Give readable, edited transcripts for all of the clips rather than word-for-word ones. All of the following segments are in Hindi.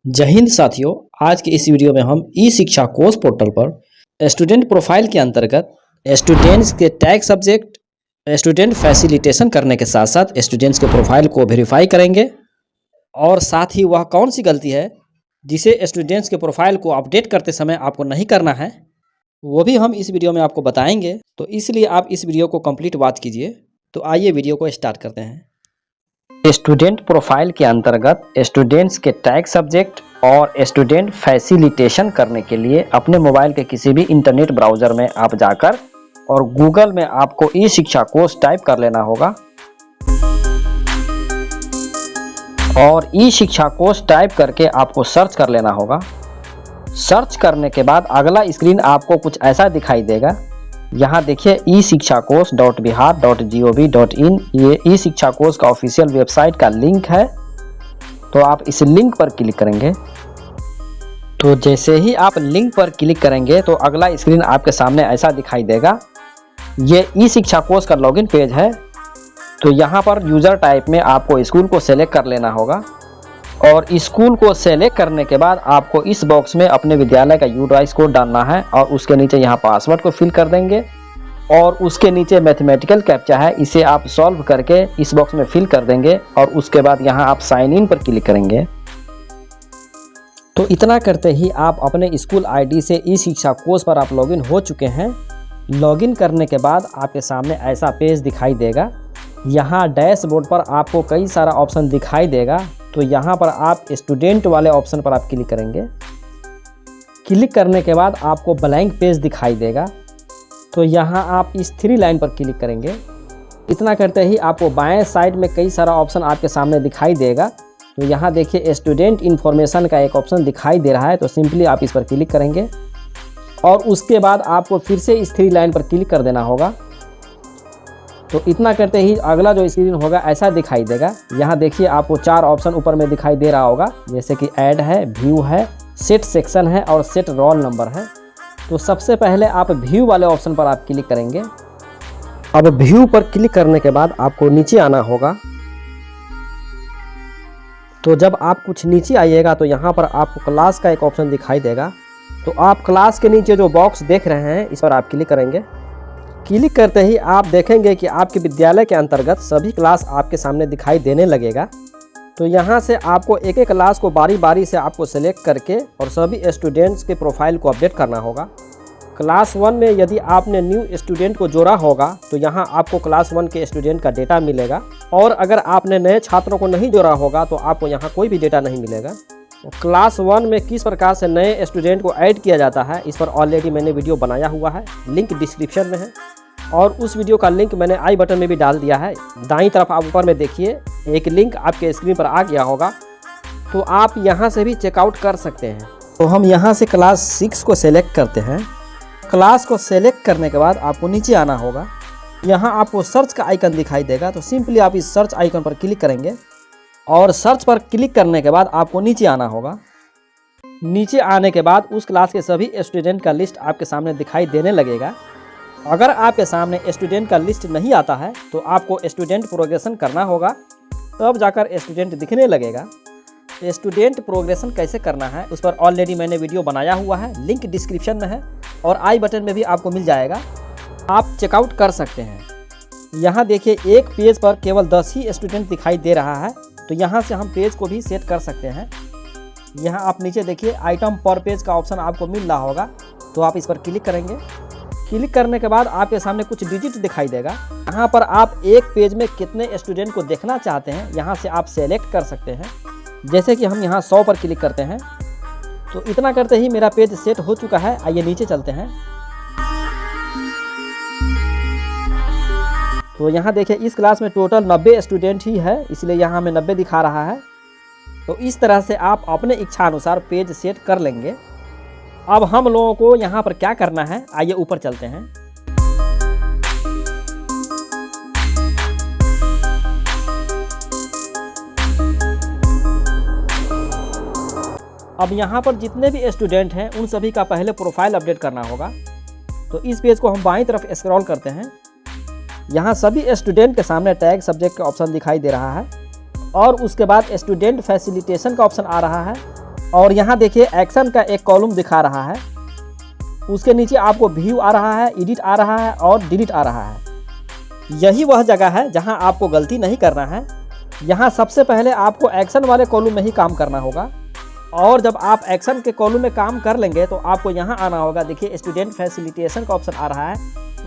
जय हिंद साथियों। आज के इस वीडियो में हम ई शिक्षा कोर्स पोर्टल पर स्टूडेंट प्रोफाइल के अंतर्गत स्टूडेंट्स के टैग सब्जेक्ट स्टूडेंट फैसिलिटेशन करने के साथ साथ स्टूडेंट्स के प्रोफाइल को वेरीफाई करेंगे और साथ ही वह कौन सी गलती है जिसे स्टूडेंट्स के प्रोफाइल को अपडेट करते समय आपको नहीं करना है वो भी हम इस वीडियो में आपको बताएंगे। तो इसलिए आप इस वीडियो को कंप्लीट वॉच कीजिए। तो आइए वीडियो को स्टार्ट करते हैं। स्टूडेंट प्रोफाइल के अंतर्गत स्टूडेंट्स के टैग सब्जेक्ट और स्टूडेंट फैसिलिटेशन करने के लिए अपने मोबाइल के किसी भी इंटरनेट ब्राउज़र में आप जाकर और गूगल में आपको ई शिक्षा कोर्स टाइप कर लेना होगा और ई शिक्षा कोर्स टाइप करके आपको सर्च कर लेना होगा। सर्च करने के बाद अगला स्क्रीन आपको कुछ ऐसा दिखाई देगा। यहाँ देखिए e-shiksha-course.bihar.gov.in ये ई शिक्षा कोर्स का ऑफिशियल वेबसाइट का लिंक है। तो आप इस लिंक पर क्लिक करेंगे। तो जैसे ही आप लिंक पर क्लिक करेंगे तो अगला स्क्रीन आपके सामने ऐसा दिखाई देगा। ये ई शिक्षा कोर्स का लॉगिन पेज है। तो यहाँ पर यूज़र टाइप में आपको स्कूल को सेलेक्ट कर लेना होगा और स्कूल को सेलेक्ट करने के बाद आपको इस बॉक्स में अपने विद्यालय का यूडीआई कोड डालना है और उसके नीचे यहाँ पासवर्ड को फिल कर देंगे और उसके नीचे मैथमेटिकल कैप्चा है, इसे आप सॉल्व करके इस बॉक्स में फिल कर देंगे और उसके बाद यहाँ आप साइन इन पर क्लिक करेंगे। तो इतना करते ही आप अपने स्कूल आईडी से ई शिक्षा कोर्स पर आप लॉगिन हो चुके हैं। लॉगिन करने के बाद आपके सामने ऐसा पेज दिखाई देगा। यहाँ डैशबोर्ड पर आपको कई सारा ऑप्शन दिखाई देगा। तो यहाँ पर आप स्टूडेंट वाले ऑप्शन पर आप क्लिक करेंगे। क्लिक करने के बाद आपको ब्लैंक पेज दिखाई देगा। तो यहाँ आप इस 3 लाइन पर क्लिक करेंगे। इतना करते ही आपको बाएं साइड में कई सारा ऑप्शन आपके सामने दिखाई देगा। तो यहाँ देखिए स्टूडेंट इन्फॉर्मेशन का एक ऑप्शन दिखाई दे रहा है। तो सिंपली आप इस पर क्लिक करेंगे और उसके बाद आपको फिर से इस 3 लाइन पर क्लिक कर देना होगा। तो इतना करते ही अगला जो स्क्रीन होगा ऐसा दिखाई देगा। यहाँ देखिए आपको 4 ऑप्शन ऊपर में दिखाई दे रहा होगा, जैसे कि ऐड है, व्यू है, सेट सेक्शन है और सेट रोल नंबर है। तो सबसे पहले आप व्यू वाले ऑप्शन पर आप क्लिक करेंगे। अब व्यू पर क्लिक करने के बाद आपको नीचे आना होगा। तो जब आप कुछ नीचे आइएगा तो यहाँ पर आपको क्लास का एक ऑप्शन दिखाई देगा। तो आप क्लास के नीचे जो बॉक्स देख रहे हैं इस पर आप क्लिक करेंगे। क्लिक करते ही आप देखेंगे कि आपके विद्यालय के अंतर्गत सभी क्लास आपके सामने दिखाई देने लगेगा। तो यहाँ से आपको एक एक क्लास को बारी बारी से आपको सेलेक्ट करके और सभी स्टूडेंट्स के प्रोफाइल को अपडेट करना होगा। क्लास 1 में यदि आपने न्यू स्टूडेंट को जोड़ा होगा तो यहाँ आपको क्लास 1 के स्टूडेंट का डेटा मिलेगा और अगर आपने नए छात्रों को नहीं जोड़ा होगा तो आपको यहाँ कोई भी डेटा नहीं मिलेगा। तो क्लास 1 में किस प्रकार से नए स्टूडेंट को ऐड किया जाता है इस पर ऑलरेडी मैंने वीडियो बनाया हुआ है, लिंक डिस्क्रिप्शन में है और उस वीडियो का लिंक मैंने आई बटन में भी डाल दिया है। दाईं तरफ आप ऊपर में देखिए एक लिंक आपके स्क्रीन पर आ गया होगा। तो आप यहाँ से भी चेकआउट कर सकते हैं। तो हम यहाँ से क्लास 6 को सेलेक्ट करते हैं। क्लास को सेलेक्ट करने के बाद आपको नीचे आना होगा। यहाँ आपको सर्च का आइकन दिखाई देगा। तो सिंपली आप इस सर्च आइकन पर क्लिक करेंगे और सर्च पर क्लिक करने के बाद आपको नीचे आना होगा। नीचे आने के बाद उस क्लास के सभी स्टूडेंट का लिस्ट आपके सामने दिखाई देने लगेगा। अगर आपके सामने स्टूडेंट का लिस्ट नहीं आता है तो आपको स्टूडेंट प्रोग्रेशन करना होगा, तब जाकर स्टूडेंट दिखने लगेगा। स्टूडेंट प्रोग्रेशन कैसे करना है उस पर ऑलरेडी मैंने वीडियो बनाया हुआ है, लिंक डिस्क्रिप्शन में है और आई बटन में भी आपको मिल जाएगा। आप चेकआउट कर सकते हैं। यहाँ देखिए एक पेज पर केवल 10 ही स्टूडेंट दिखाई दे रहा है। तो यहाँ से हम पेज को भी सेट कर सकते हैं। यहाँ आप नीचे देखिए आइटम पर पेज का ऑप्शन आपको मिल रहा होगा। तो आप इस पर क्लिक करेंगे। क्लिक करने के बाद आपके सामने कुछ डिजिट दिखाई देगा। यहाँ पर आप एक पेज में कितने स्टूडेंट को देखना चाहते हैं यहाँ से आप सेलेक्ट कर सकते हैं। जैसे कि हम यहाँ 100 पर क्लिक करते हैं। तो इतना करते ही मेरा पेज सेट हो चुका है। आइए नीचे चलते हैं। तो यहाँ देखिए इस क्लास में टोटल 90 स्टूडेंट ही है, इसलिए यहाँ हमें 90 दिखा रहा है। तो इस तरह से आप अपने इच्छा अनुसार पेज सेट कर लेंगे। अब हम लोगों को यहाँ पर क्या करना है, आइए ऊपर चलते हैं। अब यहाँ पर जितने भी स्टूडेंट हैं उन सभी का पहले प्रोफाइल अपडेट करना होगा। तो इस पेज को हम बाईं तरफ स्क्रॉल करते हैं। यहाँ सभी स्टूडेंट के सामने टैग सब्जेक्ट का ऑप्शन दिखाई दे रहा है और उसके बाद स्टूडेंट फैसिलिटेशन का ऑप्शन आ रहा है। और यहाँ देखिए एक्शन का एक कॉलम दिखा रहा है, उसके नीचे आपको व्यू आ रहा है, एडिट आ रहा है और डिलीट आ रहा है। यही वह जगह है जहाँ आपको गलती नहीं करना है। यहाँ सबसे पहले आपको एक्शन वाले कॉलम में ही काम करना होगा, और जब आप एक्शन के कॉलम में काम कर लेंगे तो आपको यहाँ आना होगा। देखिए स्टूडेंट फैसिलिटेशन का ऑप्शन आ रहा है,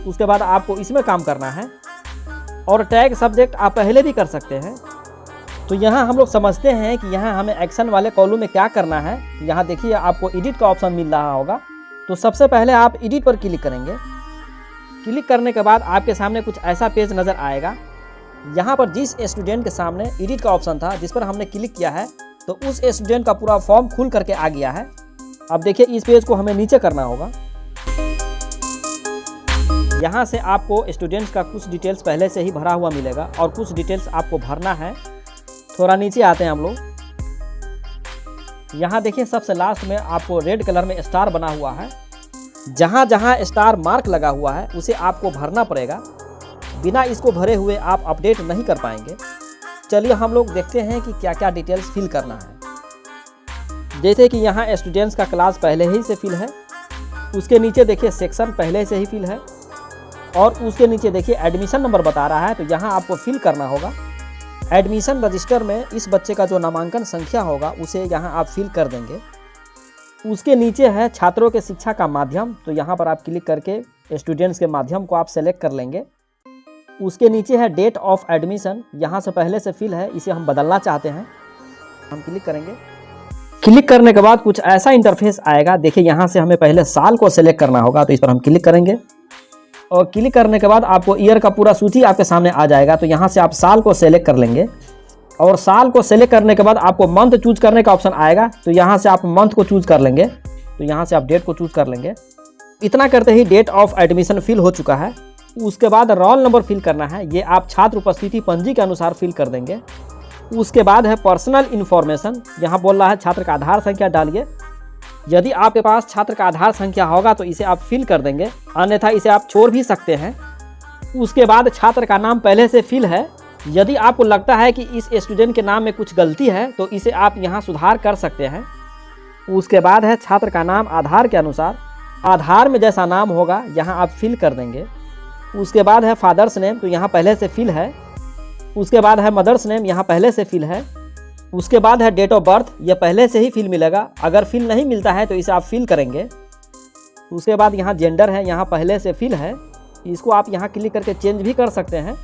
उसके बाद आपको इसमें काम करना है। और टैग सब्जेक्ट आप पहले भी कर सकते हैं। तो यहाँ हम लोग समझते हैं कि यहाँ हमें एक्शन वाले कॉलम में क्या करना है। यहाँ देखिए आपको एडिट का ऑप्शन मिल रहा होगा, तो सबसे पहले आप एडिट पर क्लिक करेंगे। क्लिक करने के बाद आपके सामने कुछ ऐसा पेज नज़र आएगा। यहाँ पर जिस स्टूडेंट के सामने एडिट का ऑप्शन था, जिस पर हमने क्लिक किया है, तो उस स्टूडेंट का पूरा फॉर्म खुल करके आ गया है। अब देखिए इस पेज को हमें नीचे करना होगा। यहाँ से आपको स्टूडेंट्स का कुछ डिटेल्स पहले से ही भरा हुआ मिलेगा और कुछ डिटेल्स आपको भरना है। थोड़ा नीचे आते हैं हम लोग। यहाँ देखिए सबसे लास्ट में आपको रेड कलर में स्टार बना हुआ है। जहाँ जहाँ स्टार मार्क लगा हुआ है उसे आपको भरना पड़ेगा। बिना इसको भरे हुए आप अपडेट नहीं कर पाएंगे। चलिए हम लोग देखते हैं कि क्या क्या डिटेल्स फिल करना है। जैसे कि यहाँ स्टूडेंट्स का क्लास पहले ही से फिल है, उसके नीचे देखिए सेक्शन पहले से ही फिल है, और उसके नीचे देखिए एडमिशन नंबर बता रहा है, तो यहाँ आपको फिल करना होगा। एडमिशन रजिस्टर में इस बच्चे का जो नामांकन संख्या होगा उसे यहाँ आप फिल कर देंगे। उसके नीचे है छात्रों के शिक्षा का माध्यम, तो यहाँ पर आप क्लिक करके स्टूडेंट्स के माध्यम को आप सेलेक्ट कर लेंगे। उसके नीचे है डेट ऑफ एडमिशन, यहाँ से पहले से फिल है, इसे हम बदलना चाहते हैं, हम क्लिक करेंगे। क्लिक करने के बाद कुछ ऐसा इंटरफेस आएगा। देखिए यहाँ से हमें पहले साल को सेलेक्ट करना होगा, तो इस पर हम क्लिक करेंगे। और क्लिक करने के बाद आपको ईयर का पूरा सूची आपके सामने आ जाएगा, तो यहाँ से आप साल को सेलेक्ट कर लेंगे। और साल को सेलेक्ट करने के बाद आपको मंथ चूज करने का ऑप्शन आएगा, तो यहाँ से आप मंथ को चूज कर लेंगे, तो यहाँ से आप डेट को चूज कर लेंगे। इतना करते ही डेट ऑफ एडमिशन फिल हो चुका है। उसके बाद रोल नंबर फिल करना है, ये आप छात्र उपस्थिति पंजी के अनुसार फिल कर देंगे। उसके बाद है पर्सनल इन्फॉर्मेशन, यहाँ बोल रहा है छात्र का आधार संख्या डालिए। यदि आपके पास छात्र का आधार संख्या होगा तो इसे आप फिल कर देंगे, अन्यथा इसे आप छोड़ भी सकते हैं। उसके बाद छात्र का नाम पहले से फिल है। यदि आपको लगता है कि इस स्टूडेंट के नाम में कुछ गलती है तो इसे आप यहाँ सुधार कर सकते हैं। उसके बाद है छात्र का नाम आधार के अनुसार, आधार में जैसा नाम होगा यहाँ आप फिल कर देंगे। उसके बाद है फादर्स नेम, तो यहाँ पहले से फिल है। उसके बाद है मदर्स नेम, यहाँ पहले से फिल है। उसके बाद है डेट ऑफ बर्थ, यह पहले से ही फिल मिलेगा, अगर फिल नहीं मिलता है तो इसे आप फिल करेंगे। उसके बाद यहाँ जेंडर है, यहाँ पहले से फिल है, इसको आप यहाँ क्लिक करके चेंज भी कर सकते हैं।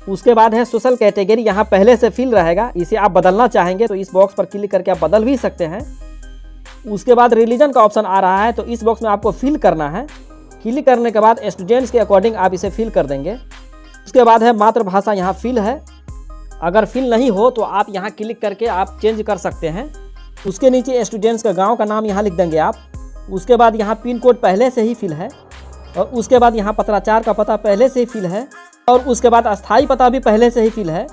उसके बाद है सोशल कैटेगरी, यहाँ पहले से फिल रहेगा, इसे आप बदलना चाहेंगे तो इस बॉक्स पर क्लिक करके आप बदल भी सकते हैं। उसके बाद रिलीजन का ऑप्शन आ रहा है, तो इस बॉक्स में आपको फिल करना है। क्लिक करने के बाद स्टूडेंट्स के अकॉर्डिंग आप इसे फिल कर देंगे। उसके बाद है मातृभाषा, यहाँ फिल है, अगर फिल नहीं हो तो आप यहाँ क्लिक करके आप चेंज कर सकते हैं। उसके नीचे स्टूडेंट्स का गांव का नाम यहाँ लिख देंगे आप। उसके बाद यहाँ पिन कोड पहले से ही फिल है, और उसके बाद यहाँ पत्राचार का पता पहले से ही फिल है, और उसके बाद अस्थायी पता भी पहले से ही फिल है।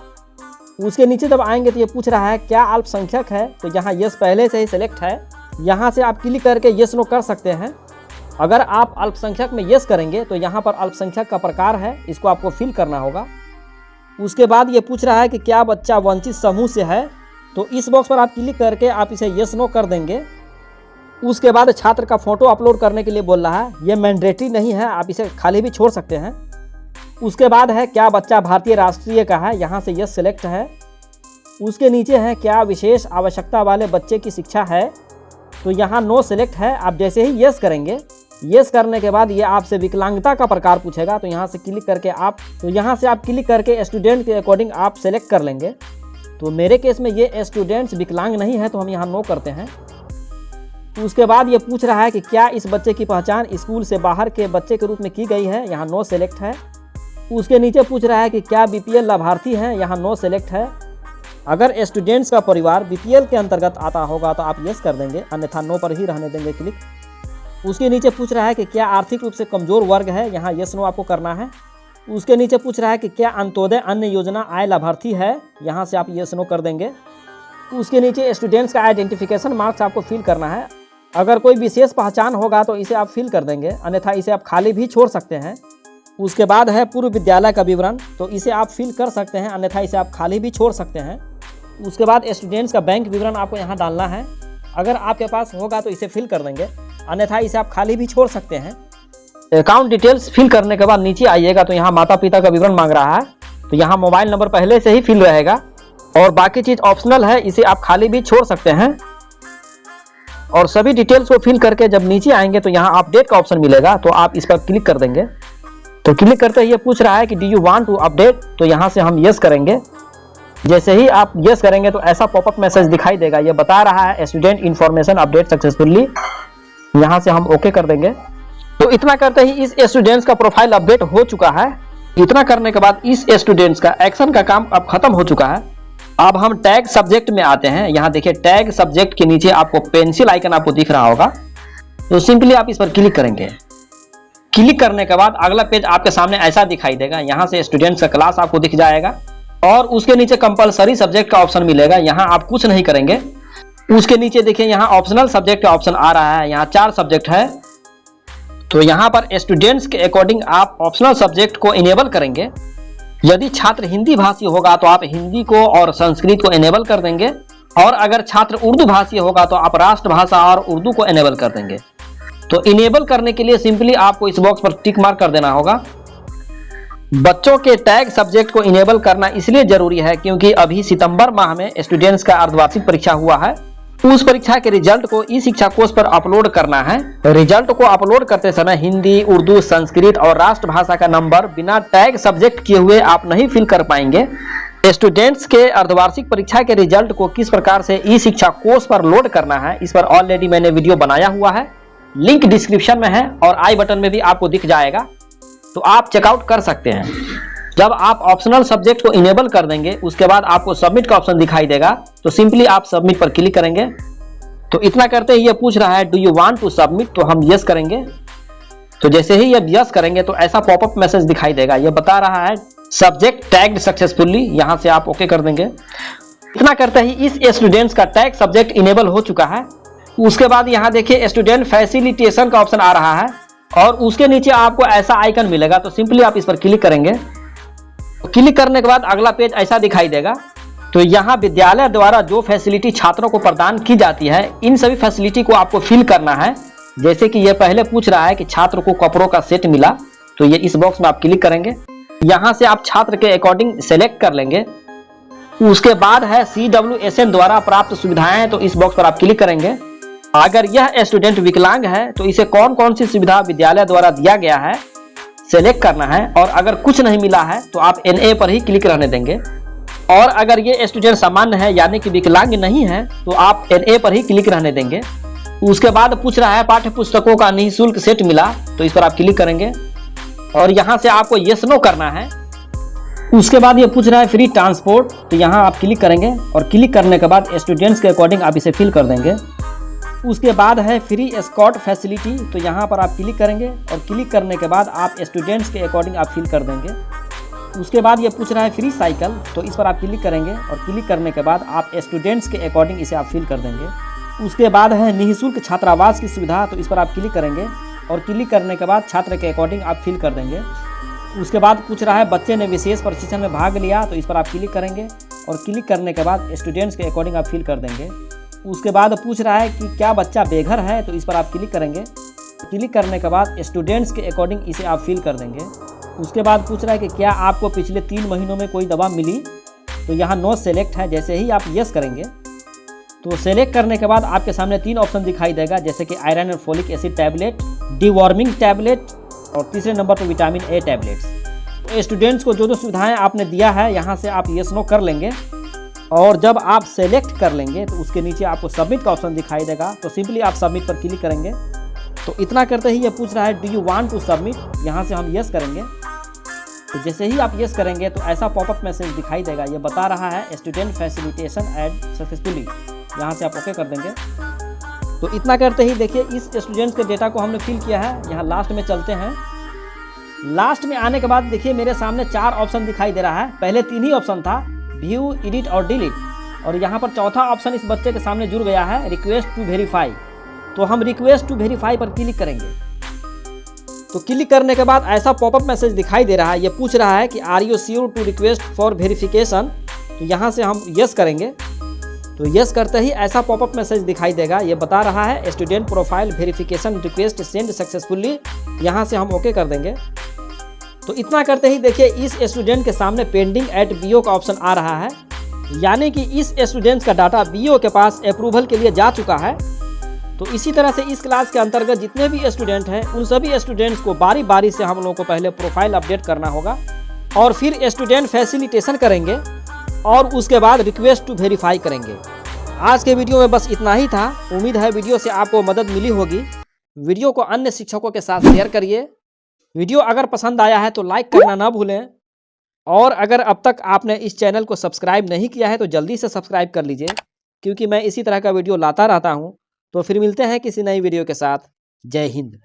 उसके नीचे जब आएंगे तो ये पूछ रहा है क्या अल्पसंख्यक है, तो यहाँ यस पहले से ही सिलेक्ट है, यहाँ से आप क्लिक करके यस नो कर सकते हैं। अगर आप अल्पसंख्यक में यस करेंगे तो यहाँ पर अल्पसंख्यक का प्रकार है, इसको आपको फिल करना होगा। उसके बाद ये पूछ रहा है कि क्या बच्चा वंचित समूह से है, तो इस बॉक्स पर आप क्लिक करके आप इसे यस नो कर देंगे। उसके बाद छात्र का फोटो अपलोड करने के लिए बोल रहा है, ये मैंडेटरी नहीं है, आप इसे खाली भी छोड़ सकते हैं। उसके बाद है क्या बच्चा भारतीय राष्ट्रीय का है, यहाँ से यस सिलेक्ट है। उसके नीचे है क्या विशेष आवश्यकता वाले बच्चे की शिक्षा है, तो यहाँ नो सिलेक्ट है। आप जैसे ही यस करेंगे, यस करने के बाद ये आपसे विकलांगता का प्रकार पूछेगा, तो यहाँ से क्लिक करके आप क्लिक करके स्टूडेंट के अकॉर्डिंग आप सेलेक्ट कर लेंगे। तो मेरे केस में ये स्टूडेंट्स विकलांग नहीं है, तो हम यहाँ नो करते हैं। उसके बाद ये पूछ रहा है कि क्या इस बच्चे की पहचान स्कूल से बाहर के बच्चे के रूप में की गई है, यहाँ नो सेलेक्ट है। उसके नीचे पूछ रहा है कि क्या बीपीएल लाभार्थी हैं, यहाँ नो सेलेक्ट है। अगर स्टूडेंट्स का परिवार बीपीएल के अंतर्गत आता होगा तो आप यस कर देंगे, अन्यथा नो पर ही रहने देंगे क्लिक। उसके नीचे पूछ रहा है कि क्या आर्थिक रूप से कमजोर वर्ग है, यहाँ यस नो आपको करना है। उसके नीचे पूछ रहा है कि क्या अंत्योदय अन्य योजना आय लाभार्थी है, यहाँ से आप यस नो कर देंगे। उसके नीचे स्टूडेंट्स का आइडेंटिफिकेशन मार्क्स आपको फिल करना है। अगर कोई विशेष पहचान होगा तो इसे आप फिल कर देंगे, अन्यथा इसे आप खाली भी छोड़ सकते हैं। उसके बाद है पूर्व विद्यालय का विवरण, तो इसे आप फिल कर सकते हैं, अन्यथा इसे आप खाली भी छोड़ सकते हैं। उसके बाद स्टूडेंट्स का बैंक विवरण आपको यहाँ डालना है। अगर आपके पास होगा तो इसे फिल कर देंगे, अन्यथा इसे आप खाली भी छोड़ सकते हैं। अकाउंट डिटेल्स फिल करने के बाद नीचे आइएगा तो यहाँ माता पिता का विवरण मांग रहा है, तो यहाँ मोबाइल नंबर पहले से ही फिल रहेगा और बाकी चीज़ ऑप्शनल है, इसे आप खाली भी छोड़ सकते हैं। और सभी डिटेल्स को फिल करके जब नीचे आएंगे तो यहाँ अपडेट का ऑप्शन मिलेगा, तो आप इस पर क्लिक कर देंगे। तो क्लिक करते ही ये पूछ रहा है कि do you want to update, तो यहाँ से हम यस करेंगे। जैसे ही आप यस करेंगे तो ऐसा पॉपअप मैसेज दिखाई देगा, ये बता रहा है स्टूडेंट इन्फॉर्मेशन अपडेट सक्सेसफुली। यहाँ से हम ओके कर देंगे। तो इतना करते ही इस स्टूडेंट्स का प्रोफाइल अपडेट हो चुका है। इतना करने के बाद इस स्टूडेंट्स का एक्शन का काम अब खत्म हो चुका है। अब हम टैग सब्जेक्ट में आते हैं। यहाँ देखिए टैग सब्जेक्ट के नीचे आपको पेंसिल आइकन आपको दिख रहा होगा, तो सिंपली आप इस पर क्लिक करेंगे। क्लिक करने के बाद अगला पेज आपके सामने ऐसा दिखाई देगा। यहाँ से स्टूडेंट्स का क्लास आपको दिख जाएगा और उसके नीचे कंपलसरी सब्जेक्ट का ऑप्शन मिलेगा। यहाँ आप कुछ नहीं करेंगे। उसके नीचे देखिए यहाँ ऑप्शनल सब्जेक्ट का ऑप्शन आ रहा है। यहाँ 4 सब्जेक्ट है, तो यहाँ पर स्टूडेंट्स के अकॉर्डिंग आप ऑप्शनल सब्जेक्ट को इनेबल करेंगे। यदि छात्र हिंदी भाषी होगा तो आप हिंदी को और संस्कृत को इनेबल कर देंगे, और अगर छात्र उर्दू भाषी होगा तो आप राष्ट्रभाषा और उर्दू को इनेबल कर देंगे। तो इनेबल करने के लिए सिंपली आपको इस बॉक्स पर टिक मार्क कर देना होगा। बच्चों के टैग सब्जेक्ट को इनेबल करना इसलिए जरूरी है क्योंकि अभी सितंबर माह में स्टूडेंट्स का अर्धवार्षिक परीक्षा हुआ है। उस परीक्षा के रिजल्ट को ई शिक्षा कोश पर अपलोड करना है। रिजल्ट को अपलोड करते समय हिंदी, उर्दू, संस्कृत और राष्ट्रभाषा का नंबर बिना टैग सब्जेक्ट किए हुए आप नहीं फिल कर पाएंगे। स्टूडेंट्स के अर्धवार्षिक परीक्षा के रिजल्ट को किस प्रकार से ई शिक्षा कोश पर लोड करना है, इस पर ऑलरेडी मैंने वीडियो बनाया हुआ है, लिंक डिस्क्रिप्शन में है और आई बटन में भी आपको दिख जाएगा, तो आप चेकआउट कर सकते हैं। जब आप ऑप्शनल सब्जेक्ट को इनेबल कर देंगे उसके बाद आपको सबमिट का ऑप्शन दिखाई देगा, तो सिंपली आप सबमिट पर क्लिक करेंगे। तो इतना करते ही ये पूछ रहा है do you want to submit, तो हम यस करेंगे। तो जैसे ही ये यस करेंगे तो ऐसा पॉपअप मैसेज दिखाई देगा, ये बता रहा है सब्जेक्ट टैग्ड सक्सेसफुली। यहाँ से आप ओके कर देंगे। इतना करते ही इस स्टूडेंट्स का टैग सब्जेक्ट इनेबल हो चुका है। उसके बाद यहाँ देखिए स्टूडेंट फैसिलिटेशन का ऑप्शन आ रहा है और उसके नीचे आपको ऐसा आइकन मिलेगा, तो सिंपली आप इस पर क्लिक करेंगे। क्लिक करने के बाद अगला पेज ऐसा दिखाई देगा। तो यहाँ विद्यालय द्वारा जो फैसिलिटी छात्रों को प्रदान की जाती है, इन सभी फैसिलिटी को आपको फिल करना है। जैसे कि ये पहले पूछ रहा है कि छात्र को कपड़ों का सेट मिला, तो ये इस बॉक्स में आप क्लिक करेंगे। यहाँ से आप छात्र के अकॉर्डिंग सेलेक्ट कर लेंगे। उसके बाद है CWSN द्वारा प्राप्त सुविधाएं, तो इस बॉक्स पर आप क्लिक करेंगे। अगर यह स्टूडेंट विकलांग है तो इसे कौन कौन सी सुविधा विद्यालय द्वारा दिया गया है सेलेक्ट करना है, और अगर कुछ नहीं मिला है तो आप NA पर ही क्लिक रहने देंगे। और अगर ये स्टूडेंट सामान्य है यानी कि विकलांग नहीं है तो आप NA पर ही क्लिक रहने देंगे। उसके बाद पूछ रहा है पाठ्य पुस्तकों का निःशुल्क सेट मिला, तो इस पर आप क्लिक करेंगे और यहाँ से आपको यस नो करना है। उसके बाद ये पूछ रहा है फ्री ट्रांसपोर्ट, तो यहाँ आप क्लिक करेंगे और क्लिक करने के बाद स्टूडेंट्स के अकॉर्डिंग आप इसे फिल कर देंगे। उसके बाद है फ्री एस्कॉर्ट फैसिलिटी, तो यहाँ पर आप क्लिक करेंगे और क्लिक करने के बाद आप स्टूडेंट्स के अकॉर्डिंग आप फिल कर देंगे। उसके बाद ये पूछ रहा है फ्री साइकिल, तो इस पर आप क्लिक करेंगे और क्लिक करने के बाद आप स्टूडेंट्स के अकॉर्डिंग इसे आप फिल कर देंगे। उसके बाद है निःशुल्क छात्रावास की सुविधा, तो इस पर आप क्लिक करेंगे और क्लिक करने के बाद छात्र के अकॉर्डिंग आप फिल कर देंगे। उसके बाद पूछ रहा है बच्चे ने विशेष प्रशिक्षण में भाग लिया, तो इस पर आप क्लिक करेंगे और क्लिक करने के बाद स्टूडेंट्स के अकॉर्डिंग आप फिल कर देंगे। उसके बाद पूछ रहा है कि क्या बच्चा बेघर है, तो इस पर आप क्लिक करेंगे। क्लिक करने के बाद स्टूडेंट्स के अकॉर्डिंग इसे आप फिल कर देंगे। उसके बाद पूछ रहा है कि क्या आपको पिछले 3 महीनों में कोई दवा मिली, तो यहाँ नो सेलेक्ट है। जैसे ही आप यस करेंगे तो सेलेक्ट करने के बाद आपके सामने 3 ऑप्शन दिखाई देगा, जैसे कि iron and folic acid tablet, deworming tablet और तीसरे नंबर पर विटामिन A टैबलेट्स। तो स्टूडेंट्स को जो जो सुविधाएं आपने दिया है यहाँ से आप यस नो कर लेंगे और जब आप सेलेक्ट कर लेंगे तो उसके नीचे आपको सबमिट का ऑप्शन दिखाई देगा, तो सिंपली आप सबमिट पर क्लिक करेंगे। तो इतना करते ही ये पूछ रहा है do you want to submit, यहाँ से हम यस करेंगे। तो जैसे ही आप यस करेंगे तो ऐसा पॉपअप मैसेज दिखाई देगा, ये बता रहा है स्टूडेंट फैसिलिटेशन एड सक्सेसफुली, यहाँ से आप ओके कर देंगे। तो इतना करते ही देखिए इस स्टूडेंट्स के डेटा को हमने फिल किया है। यहाँ लास्ट में चलते हैं। लास्ट में आने के बाद देखिए मेरे सामने 4 ऑप्शन दिखाई दे रहा है। पहले 3 ही ऑप्शन था, व्यू, एडिट और डिलीट, और यहाँ पर चौथा ऑप्शन इस बच्चे के सामने जुड़ गया है, रिक्वेस्ट टू वेरीफाई। तो हम रिक्वेस्ट टू वेरीफाई पर क्लिक करेंगे। तो क्लिक करने के बाद ऐसा पॉपअप मैसेज दिखाई दे रहा है, ये पूछ रहा है कि are you sure to request for verification, तो यहाँ से हम यस करेंगे। तो यस करते ही ऐसा पॉपअप मैसेज दिखाई देगा। ये बता रहा है student profile verification request send successfully. यहाँ से हम ओके कर देंगे। तो इतना करते ही देखिए इस स्टूडेंट के सामने पेंडिंग एट बीओ का ऑप्शन आ रहा है, यानी कि इस स्टूडेंट का डाटा बीओ के पास अप्रूवल के लिए जा चुका है। तो इसी तरह से इस क्लास के अंतर्गत जितने भी स्टूडेंट हैं उन सभी स्टूडेंट्स को बारी बारी से हम लोगों को पहले प्रोफाइल अपडेट करना होगा और फिर स्टूडेंट फैसिलिटेशन करेंगे और उसके बाद रिक्वेस्ट टू वेरीफाई करेंगे। आज के वीडियो में बस इतना ही था। उम्मीद है वीडियो से आपको मदद मिली होगी। वीडियो को अन्य शिक्षकों के साथ शेयर करिए। वीडियो अगर पसंद आया है तो लाइक करना ना भूलें और अगर अब तक आपने इस चैनल को सब्सक्राइब नहीं किया है तो जल्दी से सब्सक्राइब कर लीजिए, क्योंकि मैं इसी तरह का वीडियो लाता रहता हूं। तो फिर मिलते हैं किसी नई वीडियो के साथ। जय हिंद।